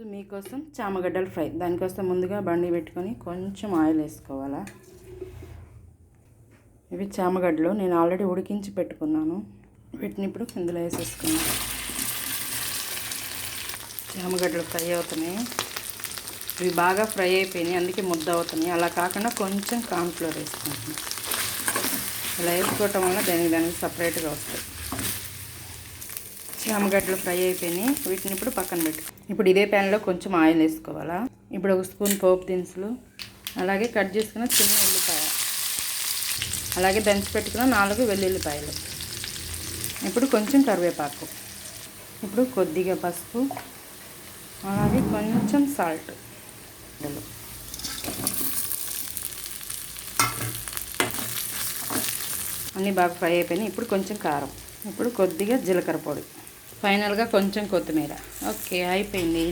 మీకోసం చామగడ్డలు ఫ్రై. దానికోసం ముందుగా బండి పెట్టుకొని కొంచెం ఆయిల్ వేసుకోవాలా. ఇవి చామగడ్డలు నేను ఆల్రెడీ ఉడికించి పెట్టుకున్నాను. వీటిని ఇప్పుడు ఇందులో వేసేసుకున్నాను. చామగడ్డలు ఫ్రై అవుతున్నాయి. ఇవి బాగా ఫ్రై అయిపోయినాయి, అందుకే ముద్ద అవుతున్నాయి. అలా కాకుండా కొంచెం కార్న్ఫ్లోర్ వేసుకుంటున్నాను. ఇలా వేసుకోవటం వల్ల దానికి సపరేట్గా వస్తాయి. చామగడ్డలు ఫ్రై అయిపోయినాయి. వీటిని ఇప్పుడు పక్కన పెట్టుకో. ఇప్పుడు ఇదే ప్యాన్లో కొంచెం ఆయిల్ వేసుకోవాలా. ఇప్పుడు ఒక స్పూన్ పోపు దినుసులు, అలాగే కట్ చేసుకున్న చిన్న ఉల్లిపాయ, అలాగే దంచి పెట్టుకున్న 4 వెల్లుల్లిపాయలు. ఇప్పుడు కొంచెం కరివేపాకు, ఇప్పుడు కొద్దిగా పసుపు, అలాగే కొంచెం సాల్ట్. అన్నీ బాగా ఫ్రై అయిపోయినాయి. ఇప్పుడు కొంచెం కారం, ఇప్పుడు కొద్దిగా జీలకర్ర పొడి, ఫైనల్గా కొంచెం కొత్తిమీర. ఓకే, అయిపోయింది.